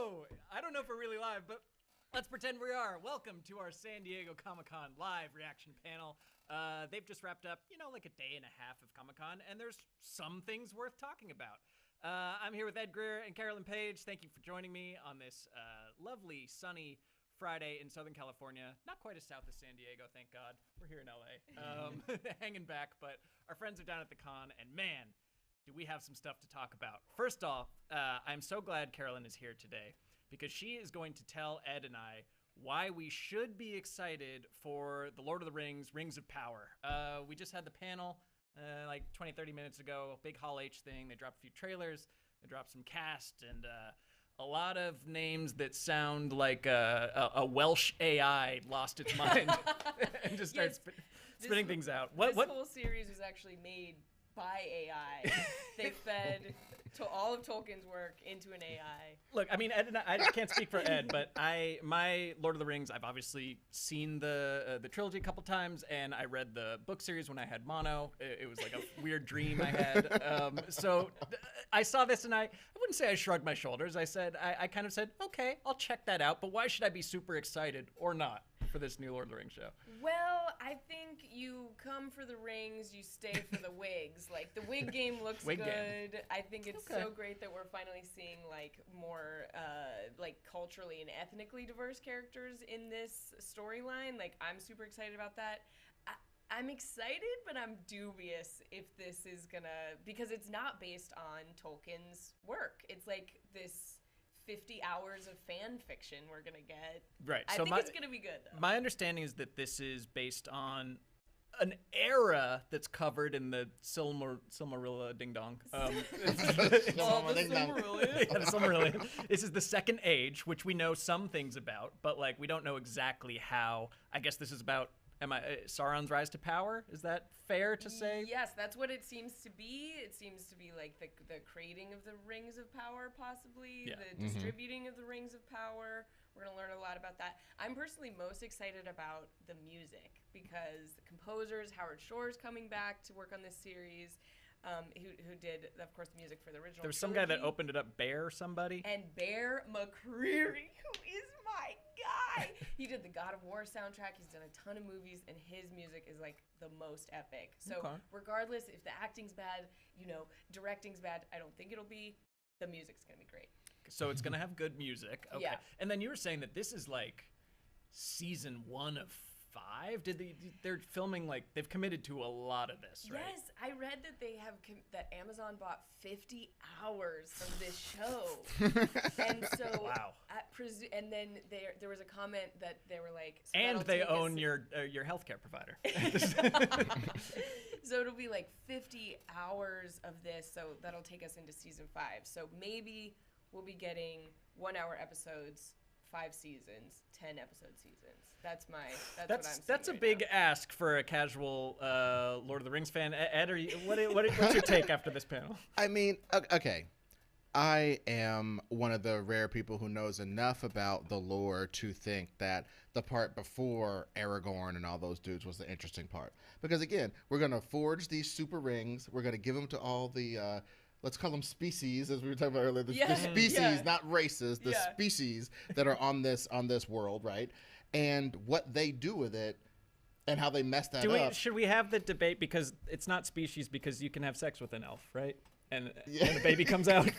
Hello! I don't know if we're really live, but let's pretend we are. Welcome to our San Diego Comic-Con live reaction panel. They've just wrapped up, like a day and a half of Comic-Con, and there's some things worth talking about. I'm here with Ed Greer and Carolyn Page. Thank you for joining me on this lovely, sunny Friday in Southern California. Not quite as south as San Diego, thank God. We're here in LA, hanging back, but our friends are down at the con, and man, do we have some stuff to talk about. First off, I'm so glad Carolyn is here today because she is going to tell Ed and I why we should be excited for The Lord of the Rings, Rings of Power. We just had the panel like 20, 30 minutes ago, big Hall H thing. They dropped a few trailers, they dropped some cast, and a lot of names that sound like a Welsh AI lost its mind and just started spitting things out. This whole series was actually made by AI. They fed to all of Tolkien's work into an AI. Look, I mean, Ed and I can't speak for Ed, but my Lord of the Rings, I've obviously seen the trilogy a couple times, and I read the book series when I had mono. It was like a weird dream I had. So I saw this, and I wouldn't say I shrugged my shoulders. I kind of said, okay, I'll check that out, but why should I be super excited or not for this new Lord of the Rings show? Well, I think you come for the rings, you stay for the wigs. Like, the wig game looks good. I think it's so great that we're finally seeing like more like culturally and ethnically diverse characters in this storyline. Like, I'm super excited about that. I'm excited, but I'm dubious if this is gonna, because it's not based on Tolkien's work. It's like this 50 hours of fan fiction we're gonna get. Right. I think it's gonna be good, though. My understanding is that this is based on an era that's covered in the Silmarillion ding dong. The Silmarillion. This is the Second Age, which we know some things about, but like we don't know exactly how. I guess this is about Sauron's rise to power. Is that fair to say? Yes, that's what it seems to be. It seems to be like the creating of the Rings of Power, possibly, the distributing of the Rings of Power. We're going to learn a lot about that. I'm personally most excited about the music because the composers, Howard Shore's coming back to work on this series, who did, of course, the music for the original There was trilogy. some guy that opened it up, Bear somebody. And Bear McCreary, who is my guy. He did the God of War soundtrack. He's done a ton of movies, and his music is like the most epic. So regardless if the acting's bad, directing's bad, I don't think it'll be. The music's going to be great. So it's going to have good music. Okay. Yeah. And then you were saying that this is like season 1 of 5. They're filming, like, they've committed to a lot of this, right? Yes, I read that they have that Amazon bought 50 hours of this show. And so wow. And then there was a comment that they were like, so and they own your healthcare provider. So it'll be like 50 hours of this, so that'll take us into season 5. So maybe we'll be getting 1-hour episodes, 5 seasons, 10 episode seasons. That's what I'm saying. That's a right big now. ask for a casual Lord of the Rings fan. Ed, what's your take after this panel? I mean, okay. I am one of the rare people who knows enough about the lore to think that the part before Aragorn and all those dudes was the interesting part. Because again, we're going to forge these super rings. We're going to give them to all the, let's call them species, as we were talking about earlier. The species, not races, the species that are on this world, right? And what they do with it and how they mess that up. Should we have the debate? Because it's not species, because you can have sex with an elf, right? And the baby comes out.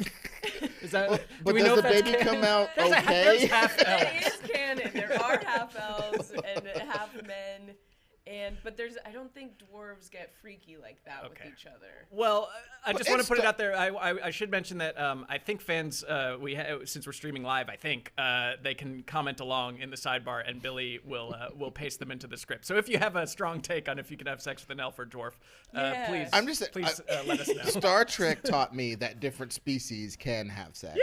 Is that? But does the baby come out okay? There's half elves. It is canon. There are half elves and half men. But I don't think dwarves get freaky like that with each other. Well, I just want to put it out there. I should mention that I think fans, since we're streaming live, I think they can comment along in the sidebar, and Billy will paste them into the script. So if you have a strong take on if you can have sex with an elf or dwarf, please, let us know. Star Trek taught me that different species can have sex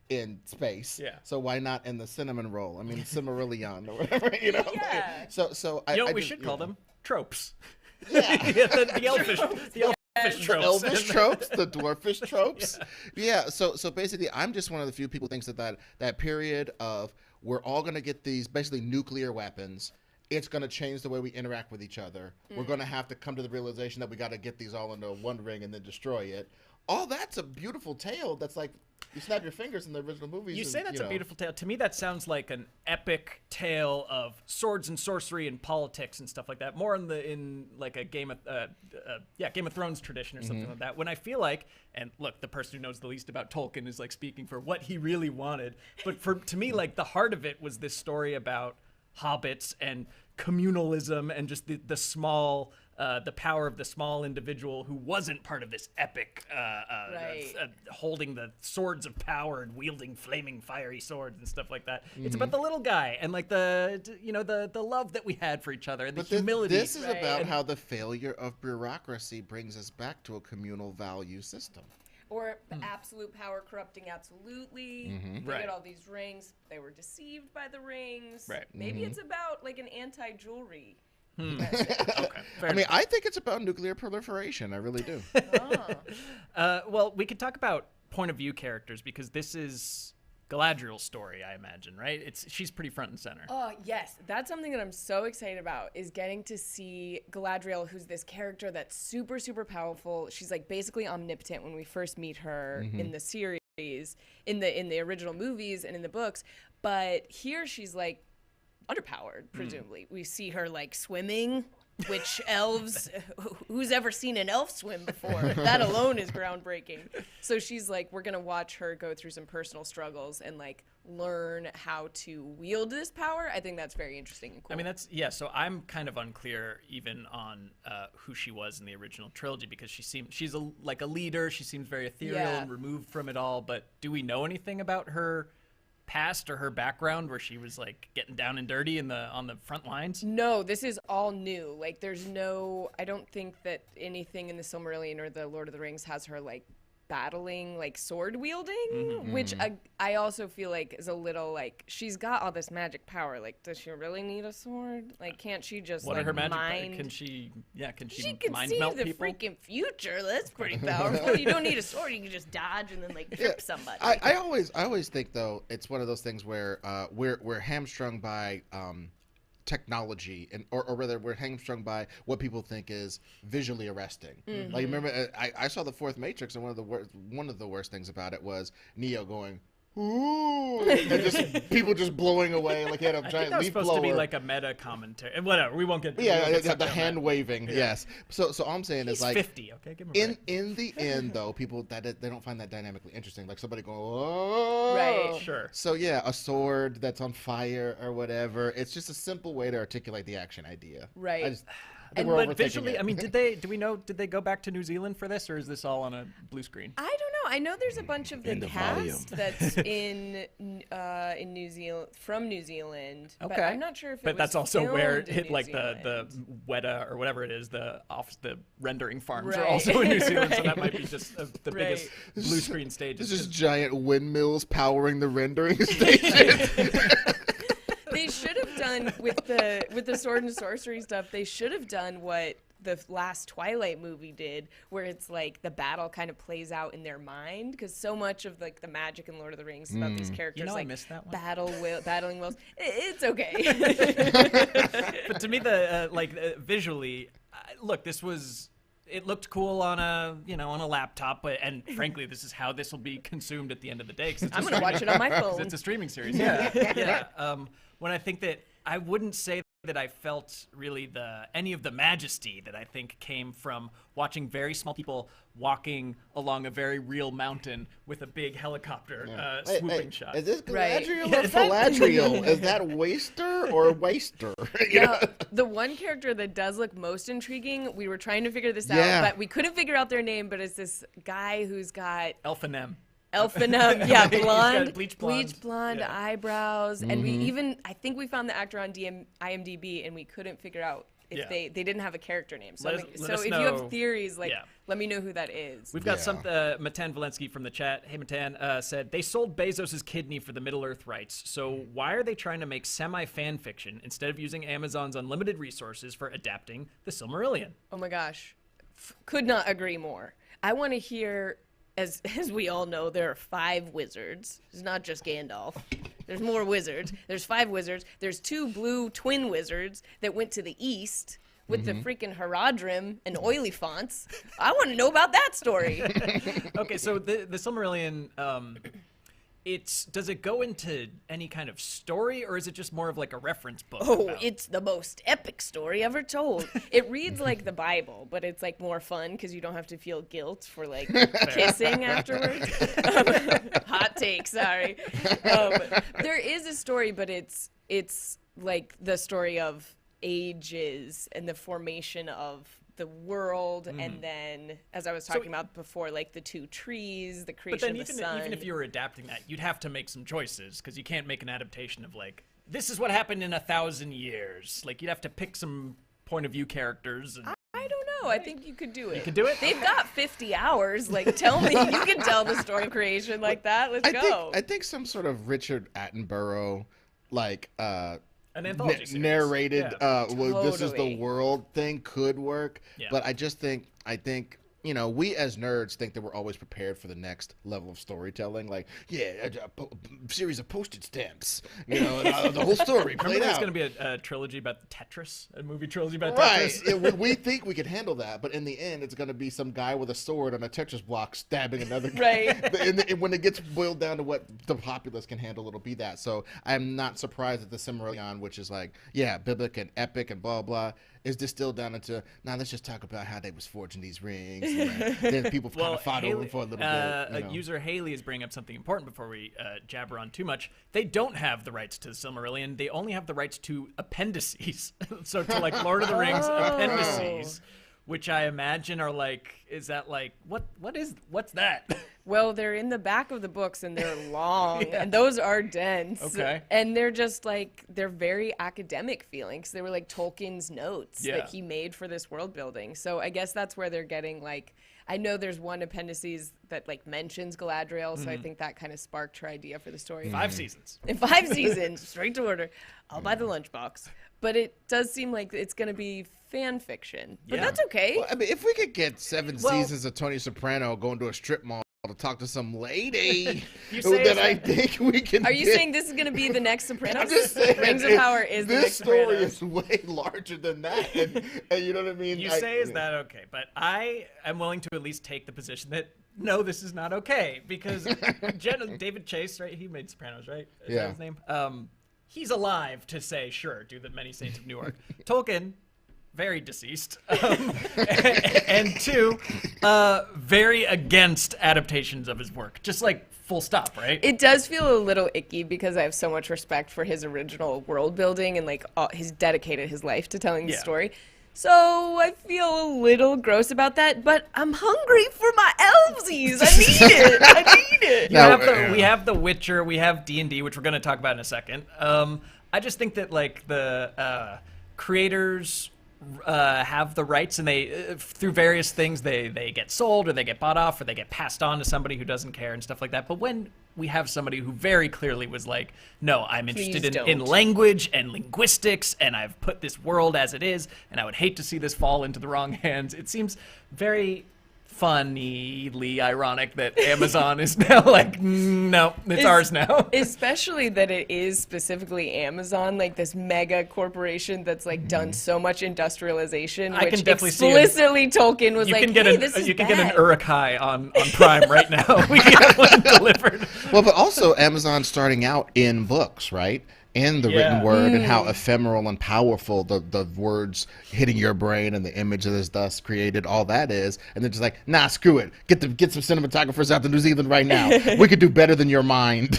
in space. Yeah. So why not in the cinnamon roll? I mean, Silmarillion or whatever, Yeah. So we should call them tropes. Yeah. the elfish tropes. The elvish tropes, the dwarfish tropes. Yeah. So basically, I'm just one of the few people who thinks that period of we're all going to get these basically nuclear weapons. It's going to change the way we interact with each other. We're going to have to come to the realization that we got to get these all into one ring and then destroy it. All that's a beautiful tale that's like You snap your fingers in the original movies. You say that's a beautiful tale. To me, that sounds like an epic tale of swords and sorcery and politics and stuff like that. More in like a Game of Thrones tradition or something like that. When I feel like, and look, the person who knows the least about Tolkien is like speaking for what he really wanted. But to me, like the heart of it was this story about hobbits and communalism and just the small. The power of the small individual who wasn't part of this epic, holding the swords of power and wielding flaming fiery swords and stuff like that. It's about the little guy and like the love that we had for each other and the humility. This is about how the failure of bureaucracy brings us back to a communal value system. Or absolute power corrupting absolutely. They get all these rings. They were deceived by the rings. Right. Maybe it's about like an anti-jewelry. Okay, I think it's about nuclear proliferation. I really do. Well, we could talk about point of view characters because this is Galadriel's story, I imagine, right? She's pretty front and center. Oh, yes. That's something that I'm so excited about is getting to see Galadriel, who's this character that's super, super powerful. She's like basically omnipotent when we first meet her in the series, in the original movies and in the books. But here she's like underpowered, presumably. We see her like swimming, which elves, who's ever seen an elf swim before? That alone is groundbreaking. So she's like, we're gonna watch her go through some personal struggles and like learn how to wield this power. I think that's very interesting and cool. I mean, so I'm kind of unclear even on who she was in the original trilogy because she's like a leader. She seems very ethereal and removed from it all. But do we know anything about her past or her background where she was like getting down and dirty on the front lines? No, this is all new. Like I don't think that anything in the Silmarillion or the Lord of the Rings has her like battling, like sword wielding, which I also feel like is a little like she's got all this magic power. Like, does she really need a sword? Like, can't she just what like are her magic mind? Can she can mind see melt the people? freaking future. That's pretty powerful. You don't need a sword. You can just dodge and then like trip somebody. I always think though it's one of those things where we're hamstrung by technology or rather we're hamstrung by what people think is visually arresting. Like remember I saw the fourth Matrix and one of the worst things about it was Neo going ooh and just people just blowing away like he had a giant leaf blower. Supposed to be like a meta commentary and whatever we won't get the hand waving yes so all I'm saying is like 50 okay give him in the end though people they don't find that dynamically interesting like somebody going oh right sure so yeah a sword that's on fire or whatever it's just a simple way to articulate the action idea right but visually, I mean, did they go back to New Zealand for this, or is this all on a blue screen? I don't know. I know there's a bunch of the cast that's in New Zealand from New Zealand. Okay, but I'm not sure if. But that's also where it hit New like Zealand. the Weta or whatever it is. The rendering farms are also in New Zealand, so that might be just the biggest blue screen stages. This is giant windmills powering the rendering station. They should have done with the sword and sorcery stuff. They should have done what the last Twilight movie did, where it's like the battle kind of plays out in their mind, because so much of like the magic in Lord of the Rings is about these characters I like missed that one. battling wills. It's okay. But to me, visually, look, this was. It looked cool on a laptop, and frankly, this is how this will be consumed at the end of the day. I'm gonna watch it on my phone. It's a streaming series. Yeah. When I think that I wouldn't say that I felt really any of the majesty that I think came from watching very small people walking along a very real mountain with a big helicopter swooping shot. Is this Galadriel or Galadriel? Is that waster or waster? The one character that does look most intriguing, we were trying to figure this out, but we couldn't figure out their name, but it's this guy who's got... Elfinem, blonde, bleach blonde eyebrows, and I think we found the actor on IMDb, and we couldn't figure out if they didn't have a character name. So if you have theories, let me know who that is. We've got Matan Valensky from the chat. Hey, Matan said they sold Bezos' kidney for the Middle Earth rights. So why are they trying to make semi-fan fiction instead of using Amazon's unlimited resources for adapting the Silmarillion? Oh my gosh, could not agree more. I want to hear. As we all know, there are 5 wizards. It's not just Gandalf. There's more wizards. There's 5 wizards. There's 2 blue twin wizards that went to the east. with the freaking Haradrim and oily fonts. I want to know about that story. Okay, so the Silmarillion, does it go into any kind of story, or is it just more of like a reference book? It's the most epic story ever told. It reads like the Bible, but it's like more fun because you don't have to feel guilt for like kissing afterwards. Hot take, sorry. There is a story, but it's like the story of ages and the formation of the world, and then, as I was talking about before, like the two trees, the creation of the sun. Even if you were adapting that, you'd have to make some choices, because you can't make an adaptation of like, this is what happened in 1,000 years. Like, you'd have to pick some point of view characters. And I don't know. I think you could do it. You could do it? They've got 50 hours. Like, tell me you can tell the story of creation like that. Let's go. I think some sort of Richard Attenborough, like, an anthology series. narrated Totally. this is the world thing could work. Yeah. But I think you know, we as nerds think that we're always prepared for the next level of storytelling. Like, a series of postage stamps, you know, and, the whole story played Remember, there's out. going to be a trilogy about Tetris, a movie trilogy about Right. Tetris. We think we can handle that, but in the end, it's going to be some guy with a sword on a Tetris block stabbing another guy. Right. And when it gets boiled down to what the populace can handle, it'll be that. So I'm not surprised that the Silmarillion, which is like, biblic and epic and blah, blah, is distilled down into, let's just talk about how they was forging these rings. And then people kind of fought over them for a little bit. You know. User Haley is bringing up something important before we jabber on too much. They don't have the rights to the Silmarillion. They only have the rights to appendices. So to like Lord of the Rings appendices, which I imagine are like, is that like, what's that? Well, they're in the back of the books and they're long and those are dense. Okay. And they're just like, they're very academic feelings. They were like Tolkien's notes that he made for this world building. So I guess that's where they're getting like, I know there's one appendices that like mentions Galadriel. So I think that kind of sparked her idea for the story. 5 seasons. In 5 seasons, straight to order. I'll buy the lunchbox. But it does seem like it's going to be fan fiction. But that's okay. Well, I mean, if we could get 7 seasons of Tony Soprano going to a strip mall to talk to some lady, then I think we can. Are you saying this is going to be the next Sopranos? I'm just saying, Rings of Power is the next story Sopranos. is way larger than that, and you know what I mean. Is that okay? But I am willing to at least take the position that no, this is not okay, because David Chase, right? He made Sopranos, right? Is that his name? He's alive to say, sure, do the Many Saints of Newark. Tolkien, very deceased, and 2, very against adaptations of his work. Just like full stop, right? It does feel a little icky because I have so much respect for his original world building and like he's dedicated his life to telling the story. So I feel a little gross about that, but I'm hungry for my elvesies. I need it. We have The Witcher, we have D&D, which we're going to talk about in a second. I just think that like the creators have the rights, and they through various things they get sold or they get bought off or they get passed on to somebody who doesn't care and stuff like that. But when we have somebody who very clearly was like, no, I'm interested in language and linguistics, and I've put this world as it is, and I would hate to see this fall into the wrong hands. It seems very funnily ironic that Amazon is now like, no, it's ours now. Especially that it is specifically Amazon, like this mega corporation that's like done so much industrialization. I which can definitely explicitly Tolkien was like, hey, this is you can bad. get an Uruk-hai on Prime right now. We can get one delivered. Well, but also Amazon starting out in books, right? And the written word, and how ephemeral and powerful the words hitting your brain and the image that is thus created, all that is. And they're just like, nah, screw it. Get some cinematographers out to New Zealand right now. We could do better than your mind,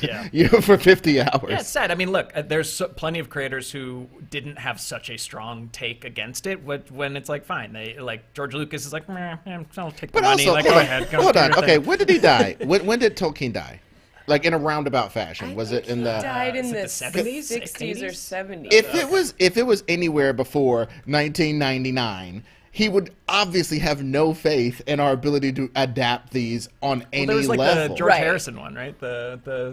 for 50 hours. Yeah, it's sad. I mean, look, there's plenty of creators who didn't have such a strong take against it. When it's like, fine, they like George Lucas is like, I'll take the money. Also, like, go ahead. Hold on. Okay, when did he die? When did Tolkien die? Like in a roundabout fashion, was it in the? Died in the 70s, 60s or 70s. If it was anywhere before 1999, he would obviously have no faith in our ability to adapt these on any there was like level. the George Harrison one, right? The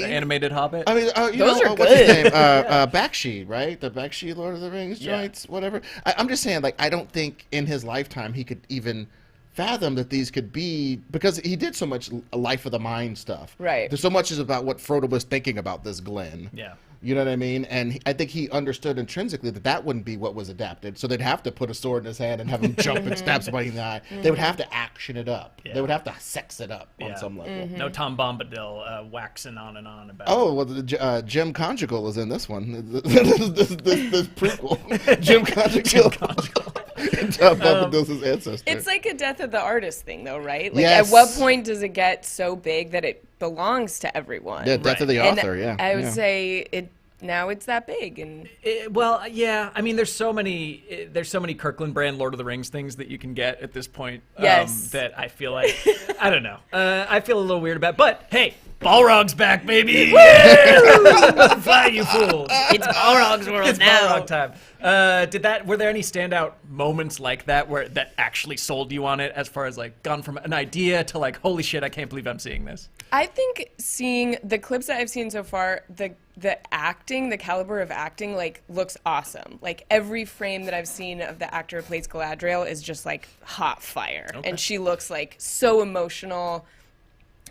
animated Hobbit. I mean, Those are what's his good. name? Bakshi, right? The Bakshi Lord of the Rings joints, whatever. I'm just saying, like, I don't think in his lifetime he could even fathom that these could be, because he did so much life of the mind stuff. Right. There's so much is about what Frodo was thinking about this Glen. Yeah. You know what I mean? And I think he understood intrinsically that that wouldn't be what was adapted. So they'd have to put a sword in his hand and have him jump and stab somebody in the eye. They would have to action it up. They would have to sex it up on some level. No Tom Bombadil waxing on and on about Jim Conjugal is in this one. this prequel. Jim Conjugal. Tom Bombadil's his ancestor. It's like a Death of the Artist thing, though, right? Like, Yes. at what point does it get so big that it belongs to everyone? Yeah, Death of the Author, and I would say now it's that big. And I mean, there's so many Kirkland brand Lord of the Rings things that you can get at this point. Yes. That I feel like, I don't know. I feel a little weird about, but hey, Balrog's back, baby! Fly, you fools! it's Balrog's world It's now. Balrog time. Were there any standout moments like that that actually sold you on it, as far as like gone from an idea to like, holy shit, I can't believe I'm seeing this? I think seeing the clips that I've seen so far, the acting, the caliber of acting, like, looks awesome. Like, every frame that I've seen of the actor who plays Galadriel is just like hot fire, and she looks like so emotional.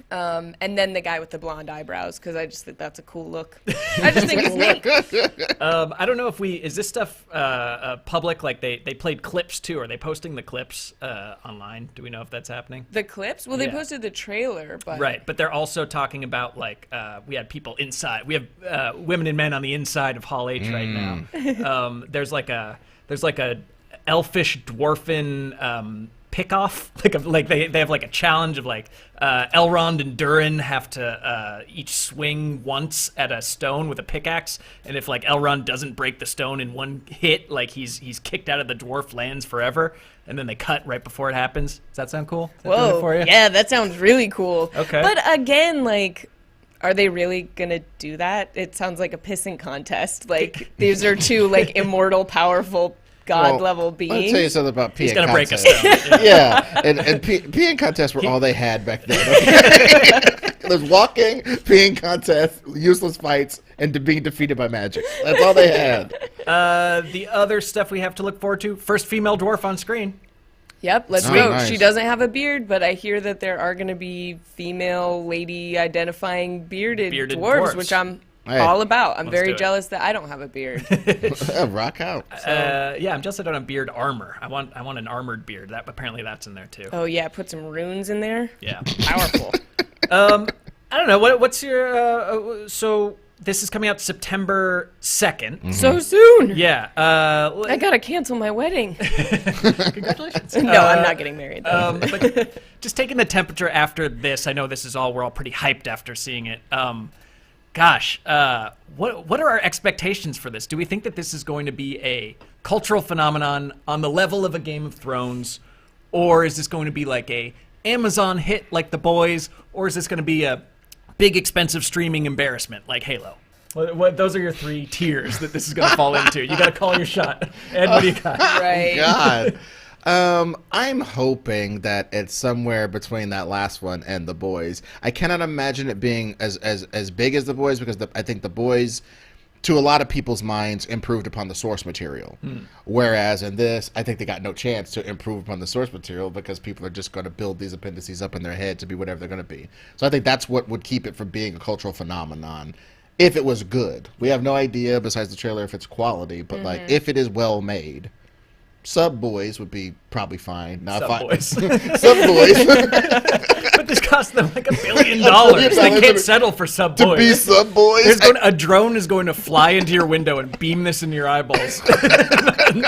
And then the guy with the blonde eyebrows, because I just think that's a cool look. I just think it's neat. I don't know if is this stuff public? Like they played clips too. Are they posting the clips online? Do we know if that's happening? The clips? Well, they posted the trailer, but right. But they're also talking about like we had people inside. We have women and men on the inside of Hall H right now. There's like a elfish dwarfen pick-off, like they have like a challenge of like Elrond and Durin have to each swing once at a stone with a pickaxe, and if like Elrond doesn't break the stone in one hit, like he's kicked out of the dwarf lands forever. And then they cut right before it happens. Does that sound cool? Is that doing it for you? Yeah, that sounds really cool. Okay. But again, like, are they really gonna do that? It sounds like a pissing contest. Like, these are two like immortal, powerful God-level beings. I'll tell you something about peeing He's gonna contest. break a stone. Yeah, and peeing contests were all they had back then. Okay? There's walking, peeing contests, useless fights, and being defeated by magic. That's all they had. The other stuff we have to look forward to: first female dwarf on screen. Yep, let's Oh, go. nice. She doesn't have a beard, but I hear that there are going to be female lady identifying bearded dwarves, which I'm all about. I'm very jealous that I don't have a beard. Rock out. Yeah, I'm jealous I don't have beard armor. I want an armored beard. Apparently that's in there too. Oh yeah, put some runes in there. Yeah, Powerful. I don't know. What's your so this is coming out September 2nd. Mm-hmm. So soon. Yeah. I gotta cancel my wedding. Congratulations. No, I'm not getting married. But just taking the temperature after this, I know we're all pretty hyped after seeing it. Gosh, what are our expectations for this? Do we think that this is going to be a cultural phenomenon on the level of a Game of Thrones, or is this going to be like a Amazon hit like The Boys, or is this going to be a big expensive streaming embarrassment like Halo? Those are your three tiers that this is going to fall into. You got to call your shot. Ed, what do you got? Right. God. I'm hoping that it's somewhere between that last one and The Boys. I cannot imagine it being as big as The Boys, because I think The Boys, to a lot of people's minds, improved upon the source material. Whereas in this, I think they got no chance to improve upon the source material, because people are just going to build these appendices up in their head to be whatever they're going to be. So I think that's what would keep it from being a cultural phenomenon. If it was good. We have no idea, besides the trailer, if it's quality, but like if it is well made. Sub Boys would be probably fine. Now, Boys. Sub Boys. But this cost them like $1 billion. They can't settle for Sub Boys. To be Sub Boys. A drone is going to fly into your window and beam this into your eyeballs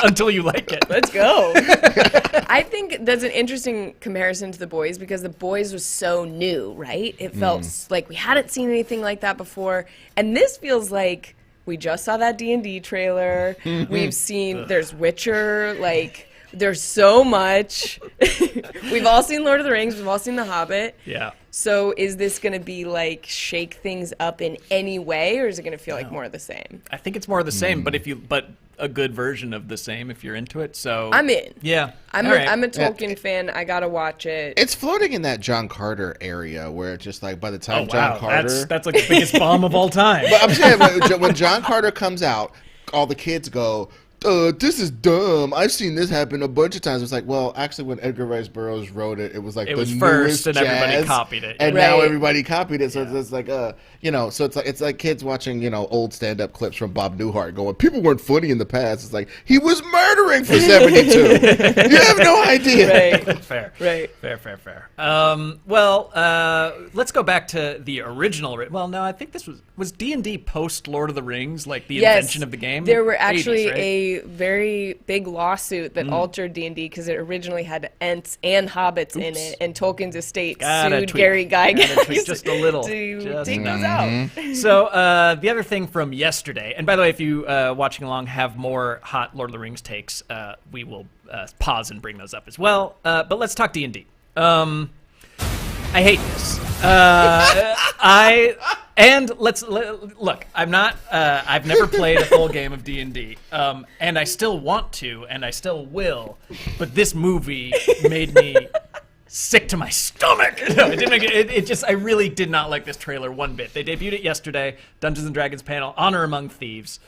until you like it. Let's go. I think that's an interesting comparison to The Boys, because The Boys was so new, right? It felt like we hadn't seen anything like that before. And this feels like we just saw that D&D trailer. We've seen, there's Witcher, like, there's so much. We've all seen Lord of the Rings. We've all seen The Hobbit. Yeah. So is this going to be, like, shake things up in any way, or is it going to feel like more of the same? I think it's more of the same, but a good version of the same if you're into it. So I'm in. Yeah. I'm a Tolkien fan. I got to watch it. It's floating in that John Carter area where it's just like by the time John Carter... That's like the biggest bomb of all time. But I'm saying, when John Carter comes out, all the kids go, this is dumb. I've seen this happen a bunch of times. It's like, well, actually, when Edgar Rice Burroughs wrote it, it was like It the was first, newest and everybody jazz, copied it. and Right. now everybody copied it. So Yeah. it's like, so it's like kids watching, old stand-up clips from Bob Newhart, going, people weren't funny in the past. It's like he was murdering for 72. You have no idea. Right. Fair. Right. Fair. Let's go back to the original. Well, no, I think this was D&D post Lord of the Rings, like the invention of the game. There were actually 80s, right? a very big lawsuit that altered D&D because it originally had Ents and Hobbits in it, and Tolkien's estate Gotta sued tweak. Gary Gotta Gygax tweak just a little. to Just take enough. those out. So the other thing from yesterday, and by the way, if you watching along have more hot Lord of the Rings takes, we will pause and bring those up as well. But let's talk D&D. I hate this. Look. I'm not. I've never played a full game of D&D, and I still want to, and I still will. But this movie made me sick to my stomach. No, it didn't make it. It just. I really did not like this trailer one bit. They debuted it yesterday. Dungeons and Dragons panel. Honor Among Thieves.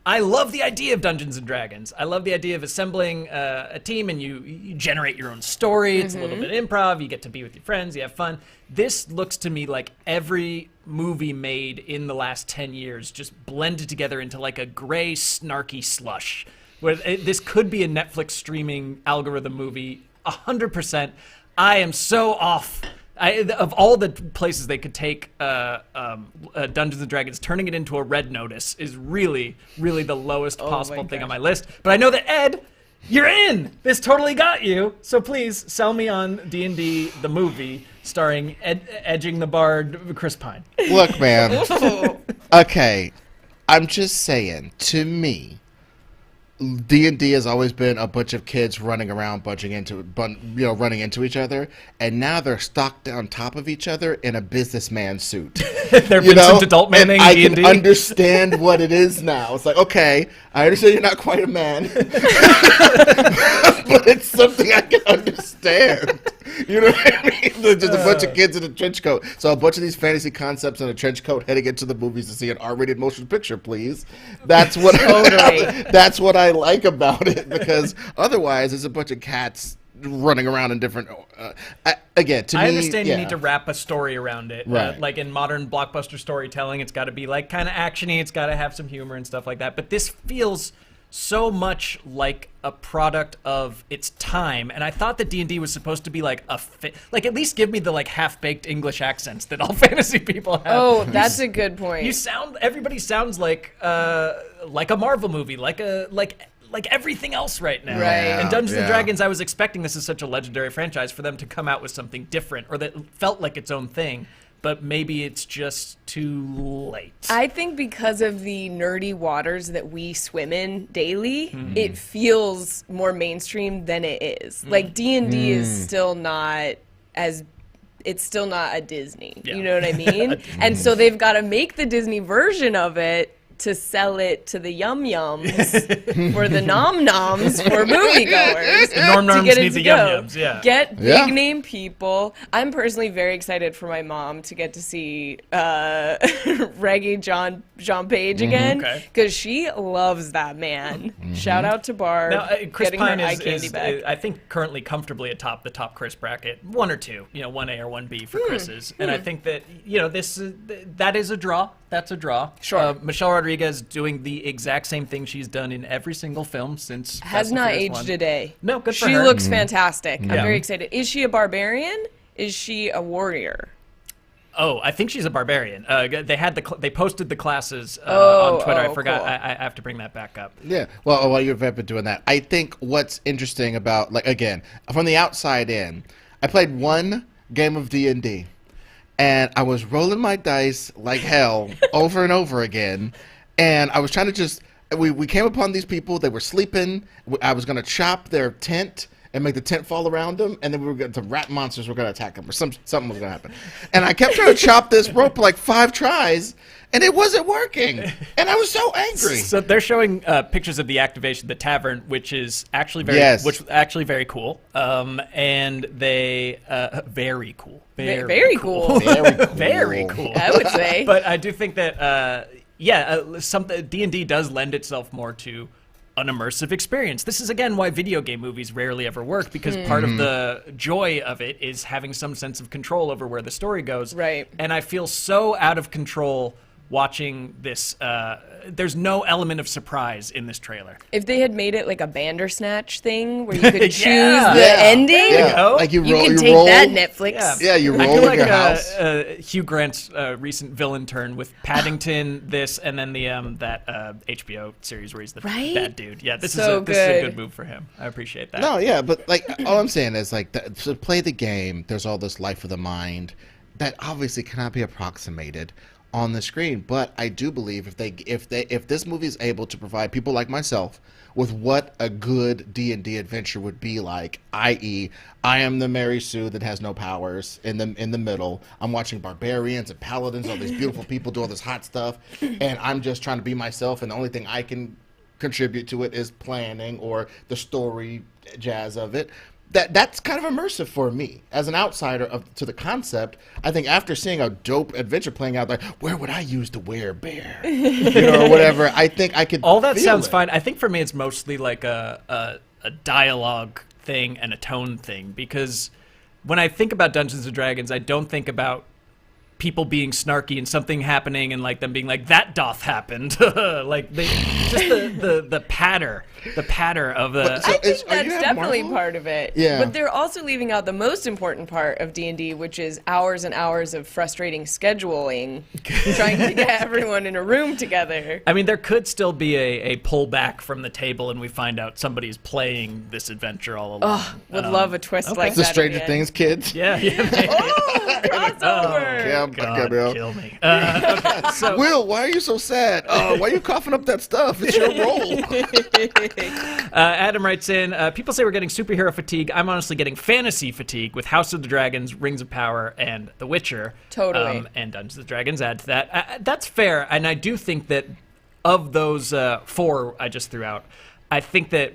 I love the idea of Dungeons and Dragons. I love the idea of assembling a team and you generate your own story. It's a little bit improv. You get to be with your friends. You have fun. This looks to me like every movie made in the last 10 years just blended together into like a gray, snarky slush. Where this could be a Netflix streaming algorithm movie, 100%. I am so off. Of all the places they could take Dungeons and Dragons, turning it into a Red Notice is really, really the lowest possible thing on my list. But I know that, Ed, you're in. This totally got you. So please sell me on D&D, the movie, starring Edging the Bard, Chris Pine. Look, man. Okay, I'm just saying, to me, D&D has always been a bunch of kids running around, running into each other, and now they're stocked on top of each other in a businessman suit. They're Vincent Adult Manning I D&D. can understand what it is now. It's like, okay, I understand you're not quite a man, but it's something I can understand. You know what I mean? There's just a bunch of kids in a trench coat. So a bunch of these fantasy concepts in a trench coat heading into the movies to see an R-rated motion picture, please. That's what that's what I like about it, because otherwise it's a bunch of cats running around in different again, to me, I understand you need to wrap a story around it. Right. Like in modern blockbuster storytelling, it's got to be like kind of actiony, it's got to have some humor and stuff like that. But this feels so much like a product of its time, and I thought that D&D was supposed to be like like at least give me the like half-baked English accents that all fantasy people have. Oh, that's a good point. Everybody sounds like a Marvel movie, like everything else right now. Right. And Dungeons and Dragons, I was expecting, this is such a legendary franchise, for them to come out with something different or that felt like its own thing. But maybe it's just too late. I think because of the nerdy waters that we swim in daily, it feels more mainstream than it is. Like D&D is still not it's still not a Disney. Yeah. You know what I mean? And so they've got to make the Disney version of it to sell it to the yum-yums for the nom-noms for moviegoers. Norm-noms to get it need to the go. yum-yums, yeah. Get Yeah. big-name people. I'm personally very excited for my mom to get to see Reggae John Page again, because she loves that man. Shout out to Barb, Now, Chris getting Pine her eye is candy back. I think, currently comfortably atop the top Chris bracket. One or two, 1A or 1B for Chris's. And I think that, that is a draw. That's a draw. Sure. Michelle Rodriguez doing the exact same thing she's done in every single film since Has Fast and not Furious aged 1. a day. No, good for She her. looks fantastic. I'm Yeah. very excited. Is she a barbarian? Is she a warrior? Oh, I think she's a barbarian. They posted the classes Oh, on Twitter. I oh, forgot. cool. I have to bring that back up. Yeah. Well, while you've been doing that, I think what's interesting about, like, again, from the outside in, I played one game of D&D, and I was rolling my dice like hell over and over again, and I was trying to we came upon these people. They were sleeping. I was going to chop their tent and make the tent fall around them, and then the rat monsters were going to attack them, or something was going to happen. And I kept trying to chop this rope like 5 tries, and it wasn't working. And I was so angry. So they're showing pictures of the activation, the tavern, which is actually very, very cool. And they very cool, Very cool. Very cool. very cool. I would say. But I do think that something D&D does lend itself more to an immersive experience. This is, again, why video game movies rarely ever work, because part of the joy of it is having some sense of control over where the story goes. Right. And I feel so out of control watching this. There's no element of surprise in this trailer. If they had made it like a Bandersnatch thing where you could choose the ending, like you can take roll, that, Netflix. Yeah, you I roll feel in your house. Hugh Grant's recent villain turn with Paddington, this, and then the that HBO series where he's the bad dude. Yeah, this is a good move for him. I appreciate that. No, yeah, but like all I'm saying is like to play the game, there's all this life of the mind that obviously cannot be approximated on the screen. But I do believe if this movie is able to provide people like myself with what a good D&D adventure would be like, i.e., I am the Mary Sue that has no powers in the middle. I'm watching barbarians and paladins, all these beautiful people do all this hot stuff, and I'm just trying to be myself, and the only thing I can contribute to it is planning or the story jazz of it. That's kind of immersive for me as an outsider to the concept. I think after seeing a dope adventure playing out, like, where would I use the werebear, or whatever, I think I could. All that sounds fine. I think for me, it's mostly like a dialogue thing and a tone thing, because when I think about Dungeons and Dragons, I don't think about people being snarky and something happening and like them being like, that doth happened. Like just the patter of the. I think that's definitely part of it. Yeah. But they're also leaving out the most important part of D&D, which is hours and hours of frustrating scheduling, trying to get everyone in a room together. I mean, there could still be a pullback from the table and we find out somebody's playing this adventure all along. Oh, would love a twist like the that. Stranger Things kids. Yeah. Crossover. God, kill me. Okay, so Will, why are you so sad? Why are you coughing up that stuff? It's your role. Adam writes in, people say we're getting superhero fatigue. I'm honestly getting fantasy fatigue with House of the Dragons, Rings of Power, and The Witcher. Totally. And Dungeons and Dragons add to that. That's fair, and I do think that of those four I just threw out, I think that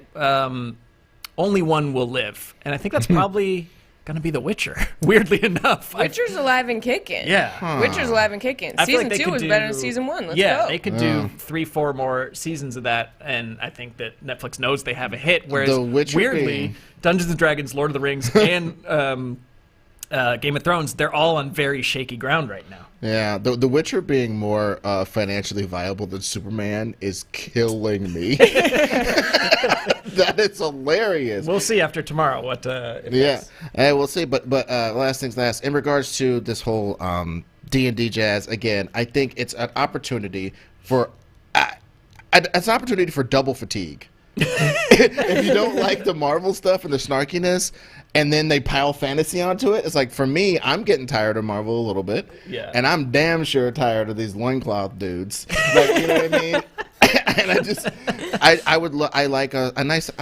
only one will live, and I think that's probably gonna be The Witcher. Weirdly enough, Witcher's alive and kicking. Yeah, Witcher's alive and kicking. I feel Season like 2 was better than Season 1. Let's go. They could do 3-4 more seasons of that, and I think that Netflix knows they have a hit. Whereas, The Witcher weirdly, Dungeons and Dragons, Lord of the Rings, and Game of Thrones, they're all on very shaky ground right now. Yeah, the Witcher being more financially viable than Superman is killing me. That is hilarious. We'll see after tomorrow what. We'll see. But last things last. In regards to this whole D&D jazz, again, I think it's an opportunity for double fatigue. If you don't like the Marvel stuff and the snarkiness, and then they pile fantasy onto it, it's like, for me, I'm getting tired of Marvel a little bit. Yeah. And I'm damn sure tired of these loincloth dudes. Like, you know what I mean? And I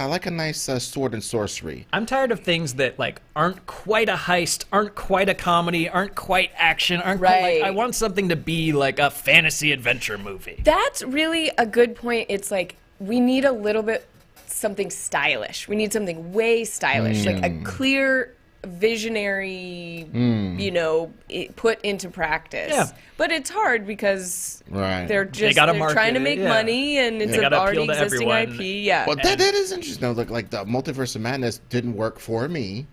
like a nice sword and sorcery. I'm tired of things that like aren't quite a heist, aren't quite a comedy, aren't quite action, aren't quite, I want something to be like a fantasy adventure movie. That's really a good point. It's like, we need a little bit something stylish. We need something way stylish, like a clear visionary, put into practice. Yeah. But it's hard because they're market trying to make money, and it's an already existing IP. Yeah. Well, that is interesting. Like the Multiverse of Madness didn't work for me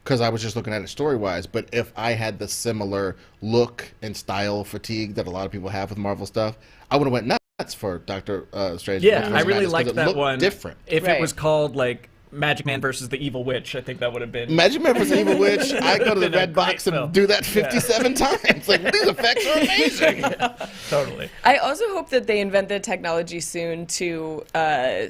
because I was just looking at it story-wise. But if I had the similar look and style fatigue that a lot of people have with Marvel stuff, I would have went nuts for Doctor Strange. Yeah, I really liked that one. Different. If it was called like Magic Man versus the Evil Witch, I think that would have been. Magic Man versus the Evil Witch. I go to the Red Box and do that 57 times. Like, these effects are amazing. Yeah, totally. I also hope that they invent the technology soon to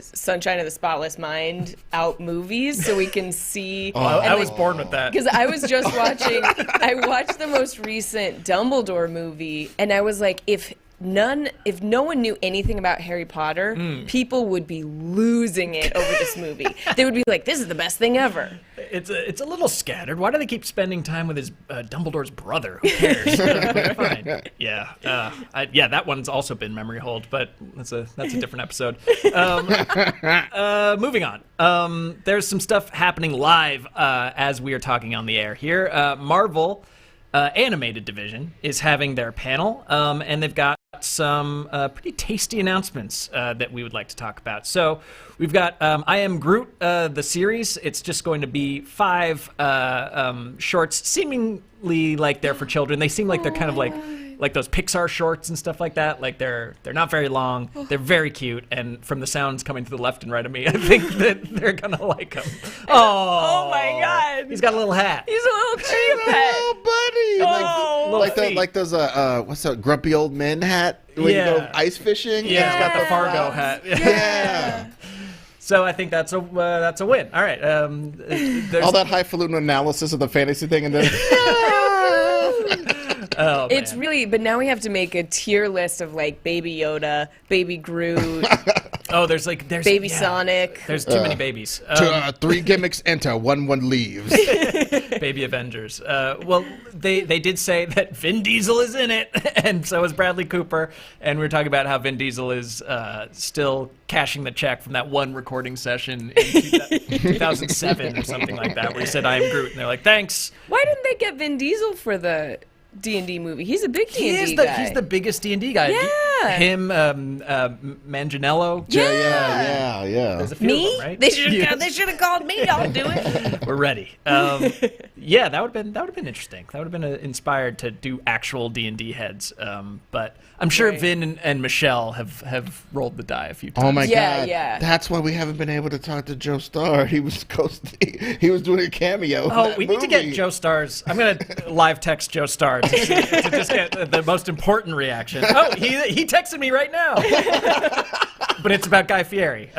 Sunshine of the Spotless Mind out movies so we can see. I was born with that. Because I was just I watched the most recent Dumbledore movie, and I was like, if no one knew anything about Harry Potter, people would be losing it over this movie. They would be like, this is the best thing ever. It's a little scattered. Why do they keep spending time with his Dumbledore's brother? Who cares? Fine. Yeah. That one's also been memory hold, but that's a different episode. Moving on. There's some stuff happening live as we are talking on the air here. Marvel animated division is having their panel, and they've got some pretty tasty announcements that we would like to talk about. So we've got I Am Groot, the series. It's just going to be 5 shorts, seemingly like they're for children. They seem like they're kind of like those Pixar shorts and stuff like that. Like they're not very long. They're very cute, and from the sounds coming to the left and right of me, I think that they're gonna like them. Oh my God! He's got a little hat. He's a little kitty pet. Oh, buddy! Like those what's that grumpy old men hat when you go ice fishing? Yeah, and he's got the Fargo hat. Yeah. So I think that's a win. All right. All that highfalutin analysis of the fantasy thing, and then. Oh, it's really, but now we have to make a tier list of like Baby Yoda, Baby Groot. There's Baby Sonic. There's too many babies. 3 gimmicks enter, one leaves. Baby Avengers. Well, they did say that Vin Diesel is in it, and so is Bradley Cooper. And we were talking about how Vin Diesel is still cashing the check from that one recording session in 2007 or something like that, where he said, "I am Groot," and they're like, "Thanks." Why didn't they get Vin Diesel for the D&D movie? He's a big D&D guy. He's the biggest D&D guy. Yeah. Him, Manganiello. Yeah. There's a few Me? of them, right? They should have called me. I'll do it. We're ready. Yeah, that would have been interesting. That would have been inspired to do actual D&D heads. But I'm sure Vin and Michelle have rolled the die a few times. Oh my God! Yeah. That's why we haven't been able to talk to Joe Starr. He was doing a cameo. Oh, we need to get Joe Starr's. I'm gonna live text Joe Starr to just get the most important reaction. Oh, he texted me right now. But it's about Guy Fieri.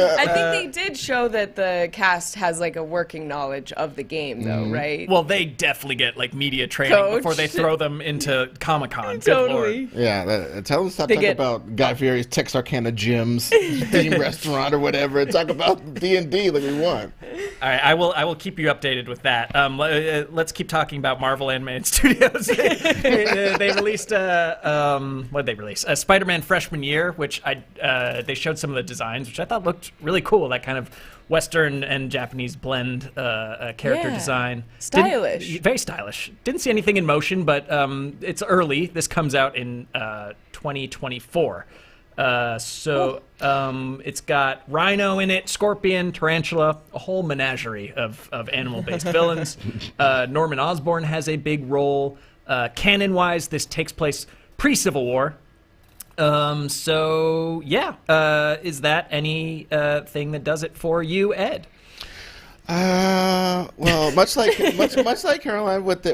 I think they did show that the cast has like a working knowledge of the game, though, right? Well, they definitely get like media training before they throw them into Comic-Con. Totally. Yeah, tell them stop talking about Guy Fieri's Texarkana Gyms theme restaurant or whatever, and talk about D&D like we want. All right, I will keep you updated with that. Let's keep talking about Marvel Animated Studios. They released what did they release? Spider-Man Freshman Year, which they showed some of the designs, which I thought looked really cool. That kind of Western and Japanese blend character design. Stylish. Very stylish. Didn't see anything in motion, but it's early. This comes out in 2024. It's got Rhino in it, Scorpion, Tarantula, a whole menagerie of animal-based villains. Norman Osborn has a big role. Canon-wise, this takes place pre-Civil War. Is that any thing that does it for you, Ed? Well, much like Carolyn with the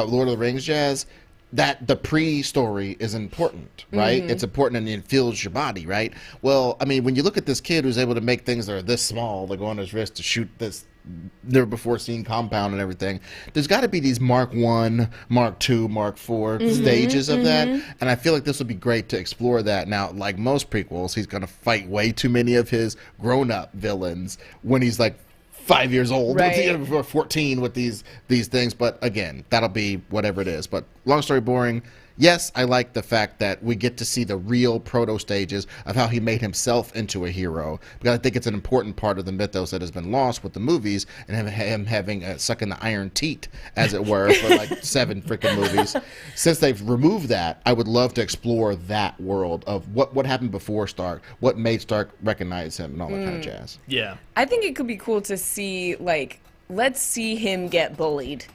Lord of the Rings jazz, that the pre-story is important, right? It's important and it fills your body, right? Well, I mean, when you look at this kid who's able to make things that are this small, like go on his wrist to shoot this never before seen compound and everything, there's got to be these Mark 1, Mark 2, Mark 4 stages of that, and I feel like this would be great to explore that. Now, like most prequels, he's going to fight way too many of his grown-up villains when he's like 5 years old, or 14 with these things, but again, that'll be whatever it is. But long story boring, yes, I like the fact that we get to see the real proto stages of how he made himself into a hero, because I think it's an important part of the mythos that has been lost with the movies and him having sucking the iron teat, as it were, for like 7 freaking movies. Since they've removed that, I would love to explore that world of what happened before Stark, what made Stark recognize him, and all that kind of jazz. Yeah. I think it could be cool to see, like, let's see him get bullied.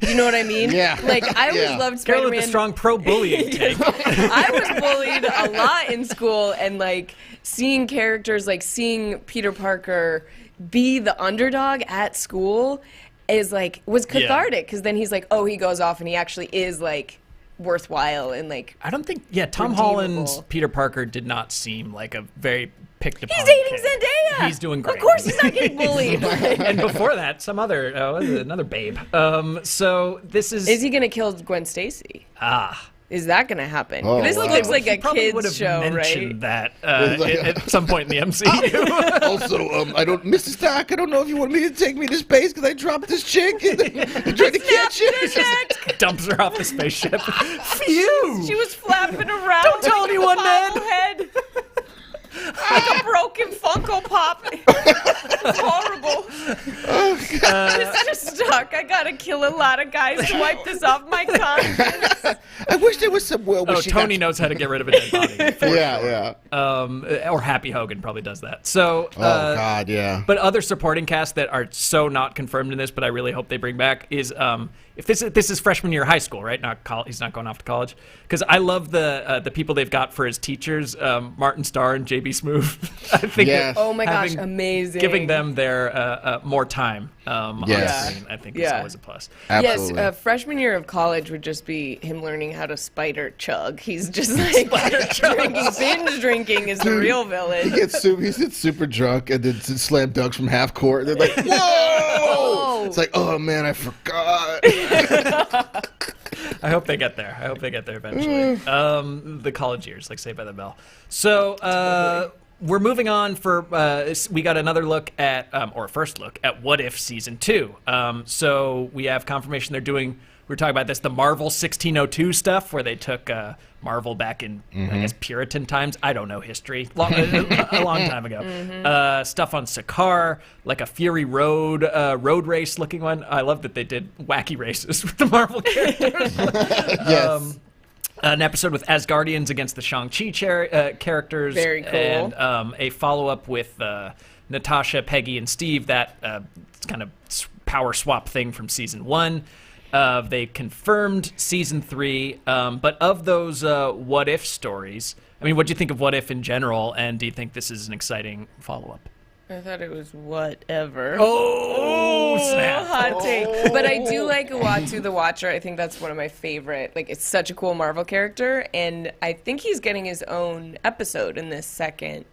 You know what I mean? Yeah. Like, I always loved Spider-Man. Carolyn with the strong pro-bullying take. I was bullied a lot in school, and, like, seeing characters, like, seeing Peter Parker be the underdog at school was cathartic, because then he's like, oh, he goes off and he actually is, like, worthwhile and, like, I don't think, Tom Holland's Peter Parker did not seem like a very picked upon He's dating kid. Zendaya. He's doing great. Of course he's not getting bullied. And before that, some other, another babe. So this is... Is he going to kill Gwen Stacy? Is that going to happen? Oh, this wow. looks like a kids kids show, right? mentioned that at some point in the MCU. Also, Mr. Stark, I don't know if you want me to take me to space because I dropped this chick and tried to catch you. Just dumps her off the spaceship. Phew! She was flapping around. Don't tell anyone, man. Head. like a broken Funko Pop. It's horrible. It's just stuck. I gotta kill a lot of guys to wipe this off my conscience. I wish there was some will. Tony knows how to get rid of a dead body. Yeah. Or Happy Hogan probably does that. So, God, yeah. But other supporting cast that are so not confirmed in this, but I really hope they bring back is if this is freshman year of high school, right? Not college. He's not going off to college. Because I love the people they've got for his teachers, Martin Starr and JB Smoove. I think. Yes. Oh my gosh, amazing! Giving them their more time on screen, I think, is always a plus. Absolutely. Yes, freshman year of college would just be him learning how to spider chug. He's just like binge drinking is the real villain. He gets super drunk and then slam dunks from half court. They're like, whoa! It's like, oh man, I forgot. I hope they get there. I hope they get there eventually. The college years, like Saved by the Bell. So we're moving on we got another look at, or first look at What If Season 2. So we have confirmation they're doing, we were talking about this, the Marvel 1602 stuff, where they took Marvel back in, I guess, Puritan times. I don't know history. A long time ago. Stuff on Sakaar, like a Fury Road race looking one. I love that they did wacky races with the Marvel characters. Yes. An episode with Asgardians against the Shang-Chi characters. Very cool. And a follow-up with Natasha, Peggy, and Steve, that kind of power swap thing from Season 1. They confirmed Season 3, but of those What If stories, I mean, what do you think of What If in general, and do you think this is an exciting follow-up? I thought it was whatever. Oh, snap. Hot take. But I do like Uatu the Watcher. I think that's one of my favorite. Like, it's such a cool Marvel character, and I think he's getting his own episode in the second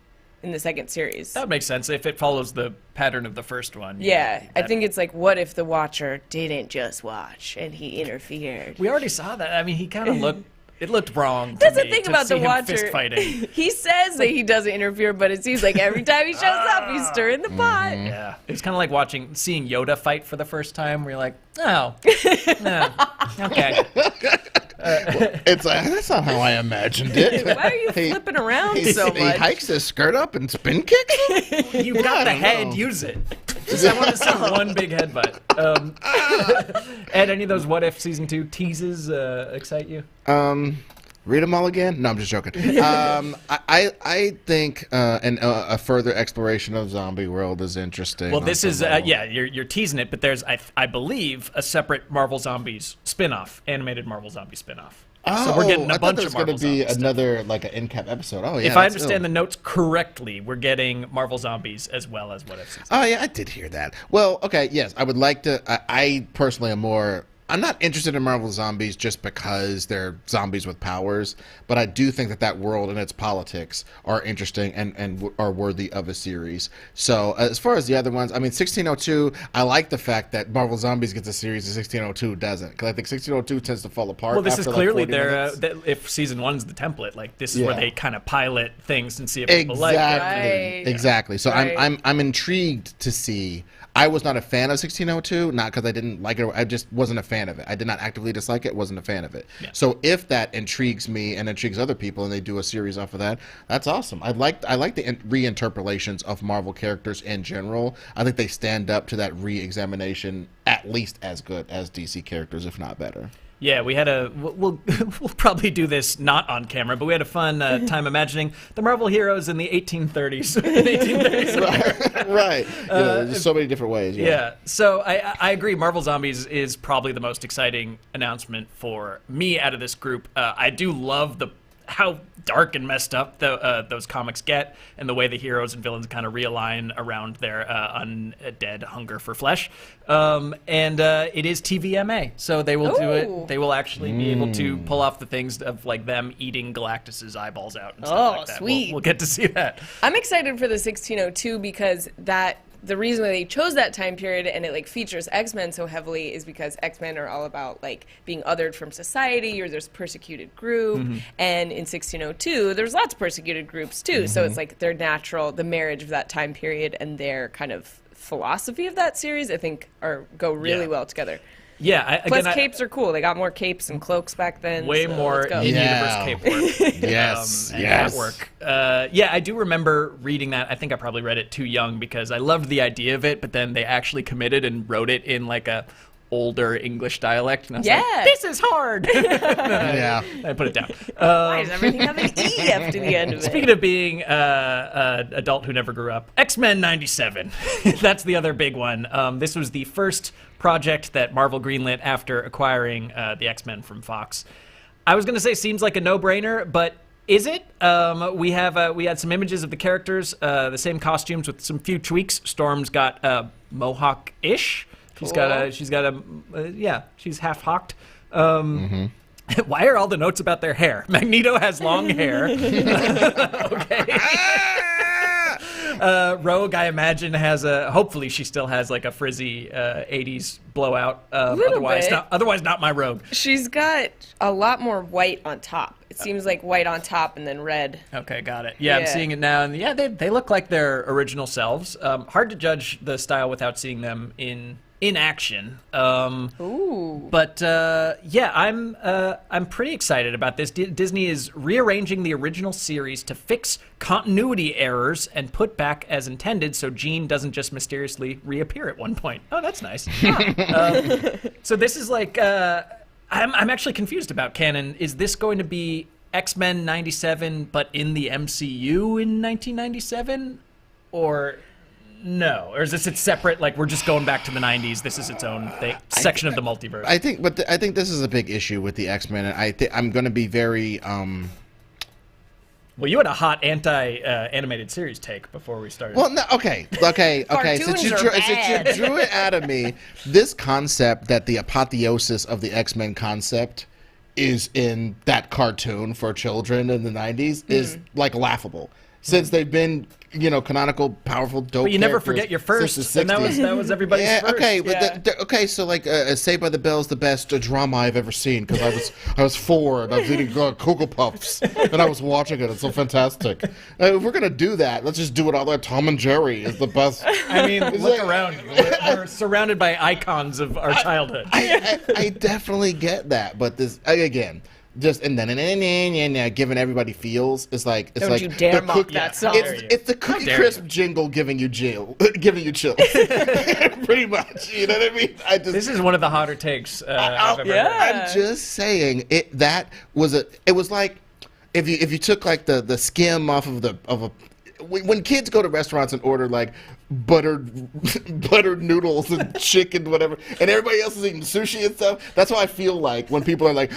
series. That would make sense if it follows the pattern of the first one. Yeah, I think it's like, what if the Watcher didn't just watch and he interfered? We already saw that. I mean, he kind of looked. It looked wrong. That's to the me thing to about see the him Watcher. Fist fighting. He says that he doesn't interfere, but it seems like every time he shows up, he's stirring the pot. Yeah, it's kind of like seeing Yoda fight for the first time, where you're like, oh, no, okay. It's like, that's not how I imagined it. Why are you flipping around so much? He hikes his skirt up and spin kicks him? You got the head, use it. I want to see one big headbutt. Ed, any of those What If Season 2 teases excite you? Read them all again? No, I'm just joking. I think a further exploration of zombie world is interesting. Well, this is you're teasing it, but there's I believe a separate Marvel Zombies spin-off, animated Marvel Zombie spin-off. So we're getting a bunch of Marvel Zombies. I thought there was going to be another like an in-cap episode. Oh yeah. If I understand the notes correctly, we're getting Marvel Zombies as well as What If Season. Oh yeah, I did hear that. Well, okay, yes, I would like to. I personally am more. I'm not interested in Marvel Zombies just because they're zombies with powers, but I do think that world and its politics are interesting and are worthy of a series. So as far as the other ones, I mean, 1602, I like the fact that Marvel Zombies gets a series and 1602 doesn't, because I think 1602 tends to fall apart. Well, this after is clearly if Season 1's the template, like this is where they kind of pilot things and see if people like it. Exactly. So I'm intrigued to see. I was not a fan of 1602, not because I didn't like it. I just wasn't a fan of it. I did not actively dislike it. Wasn't a fan of it. Yeah. So if that intrigues me and intrigues other people, and they do a series off of that, that's awesome. I like the reinterpolations of Marvel characters in general. I think they stand up to that re-examination at least as good as DC characters, if not better. Yeah, we had we'll probably do this not on camera, but we had a fun time imagining the Marvel heroes in the 1830s. Right. There's so many different ways. Yeah. So I agree. Marvel Zombies is probably the most exciting announcement for me out of this group. I do love how dark and messed up those comics get, and the way the heroes and villains kind of realign around their undead hunger for flesh. And it is TVMA, so they will do it. They will actually be able to pull off the things of like them eating Galactus's eyeballs out and stuff like that. Sweet. We'll get to see that. I'm excited for the 1602 because the reason why they chose that time period and it like features X-Men so heavily is because X-Men are all about like being othered from society, or there's persecuted group, and in 1602 there's lots of persecuted groups too. So it's like their the marriage of that time period and their kind of philosophy of that series, I think, go really well together. Yeah. Plus, capes are cool. They got more capes and cloaks back then. Way so more in-universe cape work. Yes. Hat work. Yeah, I do remember reading that. I think I probably read it too young because I loved the idea of it, but then they actually committed and wrote it in like a older English dialect, and I was like, this is hard. Yeah. I put it down. Why does everything have an E after the end of it? Speaking of being an adult who never grew up, X-Men 97. That's the other big one. This was the first project that Marvel greenlit after acquiring the X-Men from Fox. I was going to say seems like a no-brainer, but is it? We had some images of the characters, the same costumes with some few tweaks. Storm's got Mohawk-ish. She's half hawked. Why are all the notes about their hair? Magneto has long hair. Okay. Rogue, I imagine, hopefully she still has like a frizzy 80s blowout. Otherwise not my Rogue. She's got a lot more white on top. It seems like white on top and then red. Okay, got it. Yeah, I'm seeing it now. And yeah, they look like their original selves. Hard to judge the style without seeing them in action. But I'm pretty excited about this. Disney is rearranging the original series to fix continuity errors and put back as intended, so Jean doesn't just mysteriously reappear at one point. Oh, that's nice. So this is like I'm actually confused about canon. Is this going to be X-Men 97 but in the MCU in 1997, or no? Or is this it's separate, like we're just going back to the 90s, this is its own section of the multiverse? I think this is a big issue with the X-Men, and I'm going to be very Well, you had a hot anti-animated series take before we started. Well, no, okay. Since you drew it out of me, this concept that the apotheosis of the X-Men concept is in that cartoon for children in the 90s is like laughable. Since they've been, canonical, powerful, dope. But you never forget your first, and that was everybody's first. Okay, okay. So like, Saved by the Bell is the best drama I've ever seen because I was 4 and I was eating Cocoa Puffs and I was watching it. It's so fantastic. If we're gonna do that, let's just do it all. Like Tom and Jerry is the best. I mean, look around you. We're surrounded by icons of our childhood. I definitely get that, but this again. Just and then giving everybody feels it's like Don't you dare mock that song. It's the Cookie Crisp jingle giving you chills. Pretty much, you know what I mean? This is one of the hotter takes I've ever heard. I'm just saying it was like if you took like the skim off of when kids go to restaurants and order like buttered noodles and chicken, whatever, and everybody else is eating sushi and stuff. That's how I feel like when people are like,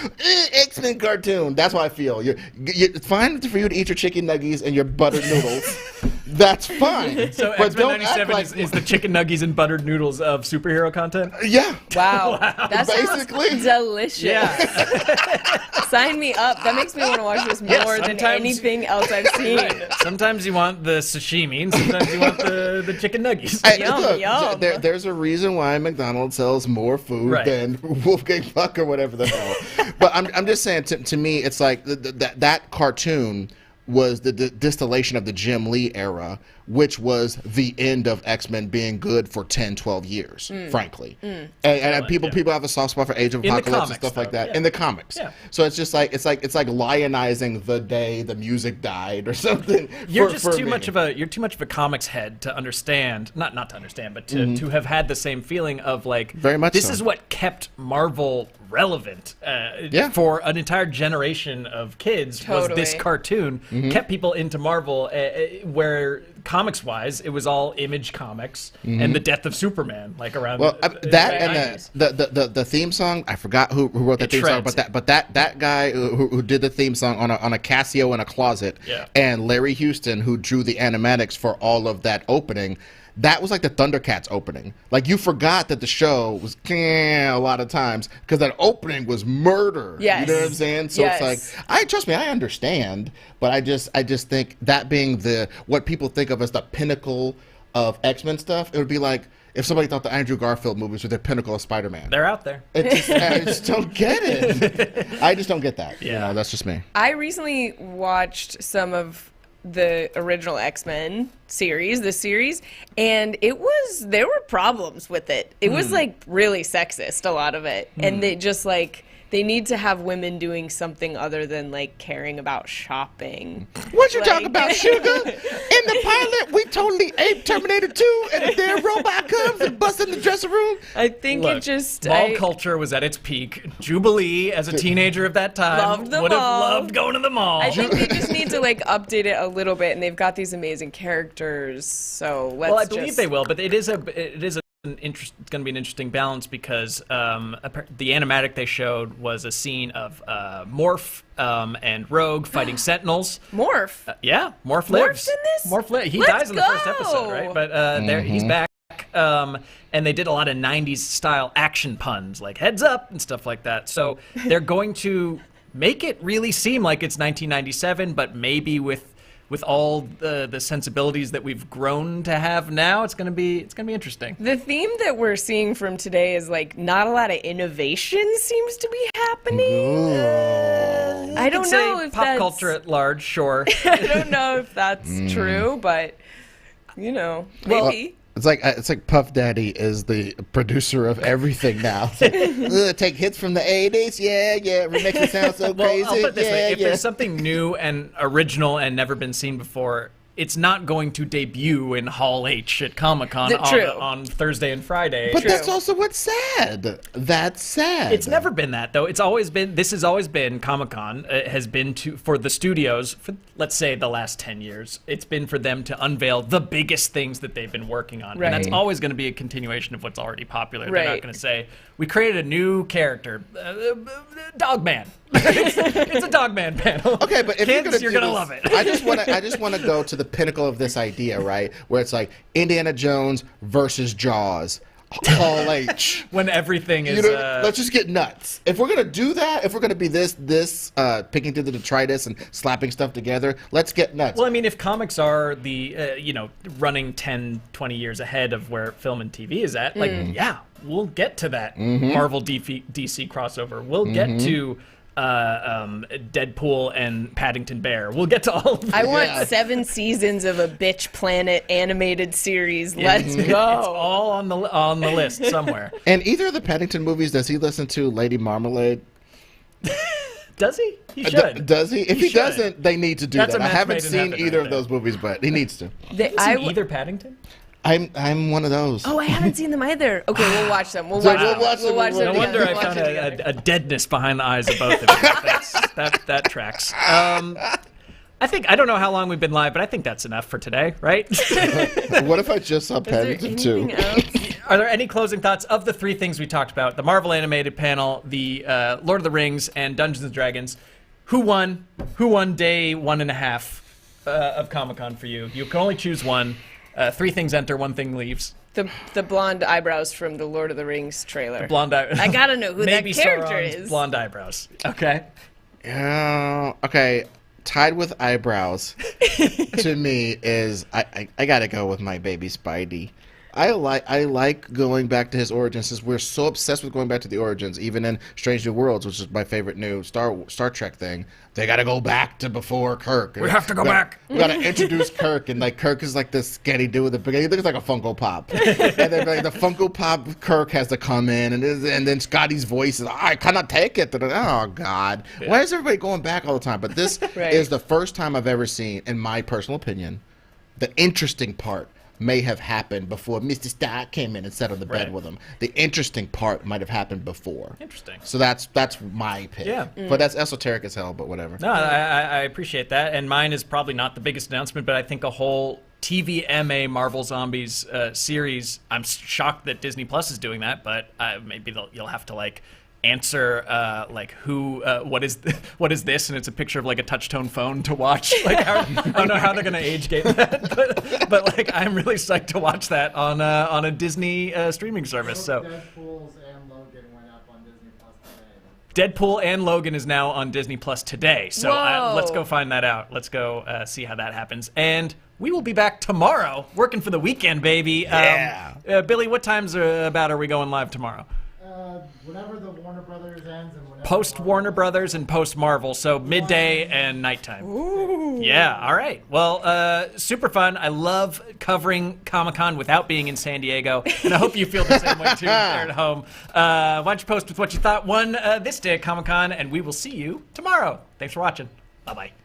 X-Men cartoon. That's how I feel. It's fine for you to eat your chicken nuggies and your buttered noodles. That's fine. So X-Men 97 is the chicken nuggies and buttered noodles of superhero content? Yeah. Wow. That basically sounds delicious. Yeah. Sign me up. That makes me want to watch this more than anything else I've seen. Sometimes you want the sashimi, and sometimes you want the chicken nuggies. Yum. There's a reason why McDonald's sells more food than Wolfgang Puck or whatever the hell. But I'm just saying, to me, it's like that cartoon was the distillation of the Jim Lee era, which was the end of X-Men being good for 10, 12 years, frankly. And people have a soft spot for Age of Apocalypse and stuff like that in the comics. Yeah. So it's just like it's like lionizing the day the music died or something. You're too much of a comics head to understand, not to understand, but to have had the same feeling of like very much this so. is what kept Marvel relevant for an entire generation of kids. Totally. Was this cartoon kept people into Marvel where comics-wise, it was all Image Comics and the death of Superman, like around. Well, that and the theme song. I forgot who wrote the theme song, but that guy who did the theme song on a Casio in a closet, and Larry Houston who drew the animatics for all of that opening. That was like the Thundercats opening. Like you forgot that the show was a lot of times because that opening was murder. Yes. You know what I'm saying? So it's like, trust me, I understand, but I just think that being what people think of as the pinnacle of X-Men stuff, it would be like if somebody thought the Andrew Garfield movies were the pinnacle of Spider-Man. They're out there. I just don't get it. I just don't get that. Yeah. That's just me. I recently watched some of the original X-Men series, and there were problems with it. It was like really sexist, a lot of it, and they just like. They need to have women doing something other than, like, caring about shopping. What you talking about, sugar? In the pilot, we totally aped Terminator 2, and their robot comes and busts in the dressing room. I think Look, it just... mall culture was at its peak. Jubilee, as a teenager of that time, would have loved going to the mall. I think they just need to, like, update it a little bit, and they've got these amazing characters, so let's Well, I believe they will, but it is it's going to be an interesting balance because the animatic they showed was a scene of Morph and Rogue fighting Sentinels. Morph? Yeah, Morph lives. Morph's in this? Morph lives. He Let's dies in the first episode, right? But he's back. And they did a lot of 90s style action puns, like heads up and stuff like that. So they're going to make it really seem like it's 1997, but maybe with all the sensibilities that we've grown to have now, it's gonna be interesting. The theme that we're seeing from today is like not a lot of innovation seems to be happening. I don't know if pop that's culture at large, sure. I don't know if that's true, but you know, maybe. It's like Puff Daddy is the producer of everything now. It's like, take hits from the 80s, yeah, it makes it sound so crazy. I'll put it this way: if there's something new and original and never been seen before, it's not going to debut in Hall H at Comic-Con on Thursday and Friday. But that's also what's sad. That's sad. It's never been that, though. This has always been Comic-Con. It has been for the studios for, let's say, the last 10 years. It's been for them to unveil the biggest things that they've been working on. Right. And that's always going to be a continuation of what's already popular. Right. They're not going to say, we created a new character, Dogman. It's a Dogman panel. Okay, but if Kids, you're gonna gonna love it. I just want to go to the pinnacle of this idea, right? Where it's like Indiana Jones versus Jaws, Hall H. When everything is, let's just get nuts. If we're gonna do that, if we're gonna be this picking through the detritus and slapping stuff together, let's get nuts. Well, I mean, if comics are the running 10, 20 years ahead of where film and TV is at, like, yeah, we'll get to that Marvel DC crossover. We'll get to Deadpool and Paddington Bear. We'll get to all of that. I want 7 seasons of a Bitch Planet animated series. Let's go. It's all on the list somewhere. And either of the Paddington movies, does he listen to Lady Marmalade? Does he? He should. Does he? If he doesn't, they need to do That's that. a I match haven't made in seen heaven either right of those movies, but he needs to. Either Paddington? I'm one of those. Oh, I haven't seen them either. Okay, we'll watch them. We'll So watch we'll watch them. No wonder I found a deadness behind the eyes of both of you. That tracks. I don't know how long we've been live, but I think that's enough for today, right? What if I just saw Paddington 2? Are there any closing thoughts of the 3 things we talked about? The Marvel animated panel, the Lord of the Rings, and Dungeons & Dragons. Who won? Who won day 1.5 of Comic-Con for you? You can only choose one. 3 things enter, 1 thing leaves. The blonde eyebrows from the Lord of the Rings trailer. Blonde eyebrows. I gotta know who that character Sauron's is. Blonde eyebrows. Okay. Okay. Tied with eyebrows, to me is I gotta go with my baby Spidey. I like going back to his origins, since we're so obsessed with going back to the origins. Even in Strange New Worlds, which is my favorite new Star Trek thing, they got to go back to before Kirk. We have to go back. We got to introduce Kirk, and like Kirk is like this skinny dude with the big. He looks like a Funko Pop, and then like the Funko Pop Kirk has to come in, and then Scotty's voice is, I cannot take it. Oh God, why is everybody going back all the time? But this is the first time I've ever seen, in my personal opinion, the interesting part may have happened before Mr. Stark came in and sat on the bed with him. The interesting part might have happened before. Interesting. So that's my pick. Yeah. But that's esoteric as hell, but whatever. No, I appreciate that. And mine is probably not the biggest announcement, but I think a whole TVMA Marvel Zombies series. I'm shocked that Disney Plus is doing that, but maybe you'll have to like answer what is this, and it's a picture of like a touch-tone phone to watch. Like I don't know how they're gonna age gate that, but like I'm really psyched to watch that on a Disney streaming service. So Deadpool and Logan is now on Disney Plus today. So let's go find that out. Let's go see how that happens. And we will be back tomorrow, working for the weekend, baby. Yeah. Billy, what times about are we going live tomorrow? Whenever the Warner Brothers ends and whenever post Warner Brothers and post Marvel, so midday and nighttime. Ooh. Yeah, all right. Well, super fun. I love covering Comic-Con without being in San Diego, and I hope you feel the same way too there at home. Why don't you post with what you thought won this day at Comic-Con, and we will see you tomorrow. Thanks for watching. Bye-bye.